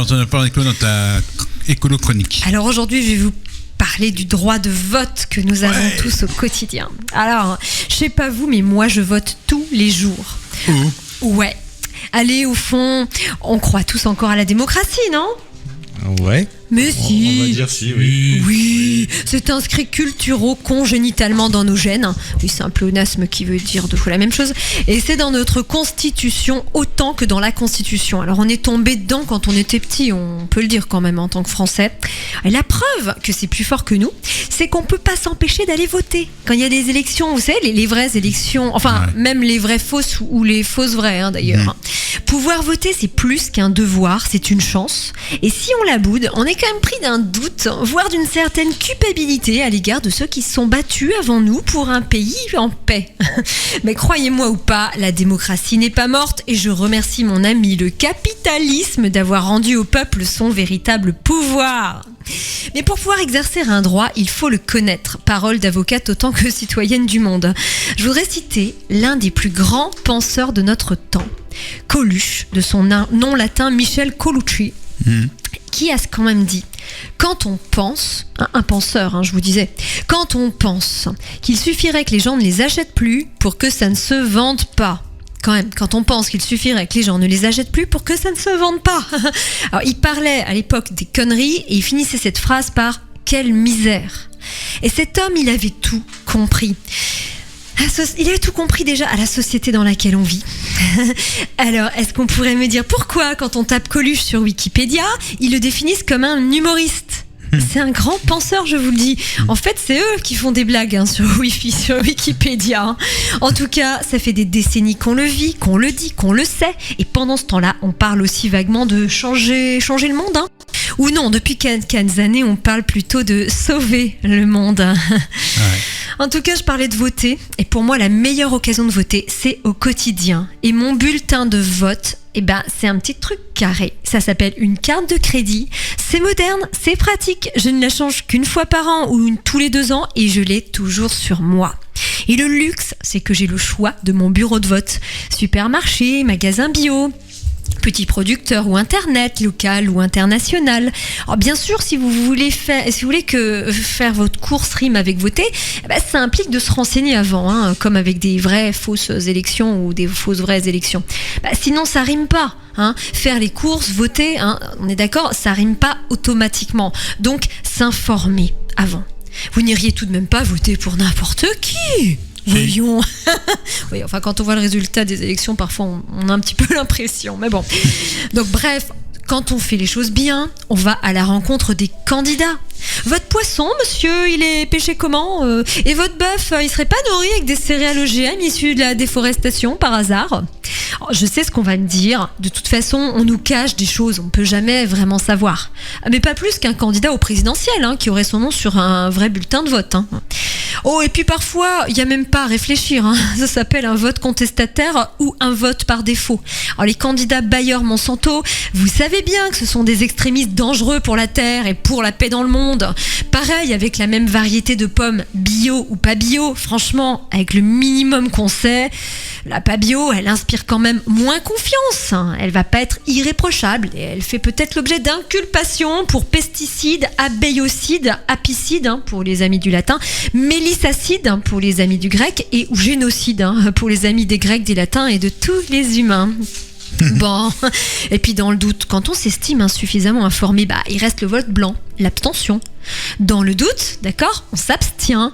entendu parler d'écolo dans ta écolo-chronique? Alors aujourd'hui, je vais vous parler du droit de vote que nous avons tous au quotidien. Alors, je sais pas vous, mais moi, je vote tous les jours. Ouais. Allez, au fond, on croit tous encore à la démocratie, non ? Ouais. Mais si. On va dire si, oui. Oui, c'est inscrit culturo-congénitalement dans nos gènes. Oui, c'est un pléonasme qui veut dire deux fois la même chose. Et c'est dans notre constitution autant que dans la constitution. Alors on est tombé dedans quand on était petit, on peut le dire quand même en tant que Français. Et la preuve que c'est plus fort que nous, c'est qu'on peut pas s'empêcher d'aller voter. Quand il y a des élections, vous savez, les vraies élections, enfin même les vraies fausses ou les fausses vraies d'ailleurs. Pouvoir voter, c'est plus qu'un devoir, c'est une chance. Et si on la boude, on est quand même pris d'un doute, voire d'une certaine culpabilité à l'égard de ceux qui se sont battus avant nous pour un pays en paix. Mais croyez-moi ou pas, la démocratie n'est pas morte et je remercie mon ami le capitalisme d'avoir rendu au peuple son véritable pouvoir. Mais pour pouvoir exercer un droit, il faut le connaître. Parole d'avocate autant que citoyenne du monde. Je voudrais citer l'un des plus grands penseurs de notre temps, Coluche, de son nom latin Michel Colucci, qui a quand même dit: quand on pense, un penseur, je vous disais, quand on pense qu'il suffirait que les gens ne les achètent plus pour que ça ne se vende pas. Quand même, quand on pense qu'il suffirait que les gens ne les achètent plus pour que ça ne se vende pas. Alors, il parlait à l'époque des conneries et il finissait cette phrase par « quelle misère ». Et cet homme, il avait tout compris. Il avait tout compris déjà à la société dans laquelle on vit. Alors, est-ce qu'on pourrait me dire pourquoi, quand on tape Coluche sur Wikipédia, ils le définissent comme un humoriste ? C'est un grand penseur, je vous le dis. En fait, c'est eux qui font des blagues sur Wikipédia. En tout cas, ça fait des décennies qu'on le vit, qu'on le dit, qu'on le sait. Et pendant ce temps-là, on parle aussi vaguement de changer le monde. Ou non, depuis quelques années, on parle plutôt de sauver le monde. En tout cas, je parlais de voter. Et pour moi, la meilleure occasion de voter, c'est au quotidien. Et mon bulletin de vote, c'est un petit truc carré. Ça s'appelle une carte de crédit. C'est moderne, c'est pratique. Je ne la change qu'une fois par an ou tous les 2 ans et je l'ai toujours sur moi. Et le luxe, c'est que j'ai le choix de mon bureau de vote. Supermarché, magasin bio, petit producteur ou internet, local ou international. Alors bien sûr, si vous voulez que faire votre course rime avec voter, ça implique de se renseigner avant, comme avec des vraies fausses élections ou des fausses vraies élections. Sinon, ça rime pas. Faire les courses, voter, on est d'accord, ça rime pas automatiquement. Donc, s'informer avant. Vous n'iriez tout de même pas voter pour n'importe qui. Voyons. Oui, enfin, quand on voit le résultat des élections, parfois on a un petit peu l'impression. Mais bon. Donc, bref, quand on fait les choses bien, on va à la rencontre des candidats. Votre poisson, monsieur, il est pêché comment ? Et votre bœuf, il serait pas nourri avec des céréales OGM issues de la déforestation par hasard ? Alors, je sais ce qu'on va me dire. De toute façon, on nous cache des choses, on peut jamais vraiment savoir. Mais pas plus qu'un candidat au présidentiel, qui aurait son nom sur un vrai bulletin de vote. Oh, et puis parfois, il n'y a même pas à réfléchir. Ça s'appelle un vote contestataire ou un vote par défaut. Alors, les candidats Bayer, Monsanto, vous savez bien que ce sont des extrémistes dangereux pour la terre et pour la paix dans le monde. Pareil, avec la même variété de pommes, bio ou pas bio, franchement, avec le minimum qu'on sait, la pas bio, elle inspire quand même moins confiance. Elle va pas être irréprochable et elle fait peut-être l'objet d'inculpations pour pesticides, abéiocides, apicides pour les amis du latin, mélicacide pour les amis du grec et ou génocide pour les amis des grecs, des latins et de tous les humains. Bon, et puis dans le doute, quand on s'estime insuffisamment informé, il reste le vote blanc, l'abstention. Dans le doute, d'accord, on s'abstient.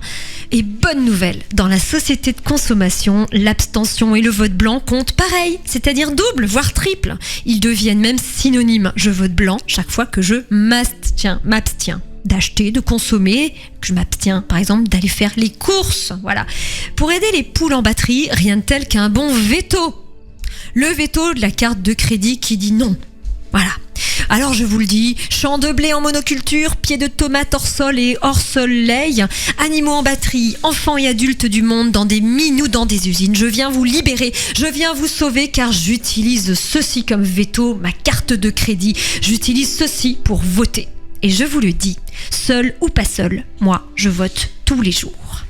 Et bonne nouvelle, dans la société de consommation, l'abstention et le vote blanc comptent pareil, c'est-à-dire double, voire triple. Ils deviennent même synonymes. Je vote blanc chaque fois que je m'abstiens d'acheter, de consommer, que je m'abstiens par exemple d'aller faire les courses. Voilà. Pour aider les poules en batterie, rien de tel qu'un bon veto. Le veto de la carte de crédit qui dit non. Voilà. Alors je vous le dis, champs de blé en monoculture, pieds de tomates hors sol et hors soleil, animaux en batterie, enfants et adultes du monde dans des mines ou dans des usines. Je viens vous libérer, je viens vous sauver car j'utilise ceci comme veto, ma carte de crédit. J'utilise ceci pour voter. Et je vous le dis, seul ou pas seul, moi je vote tous les jours.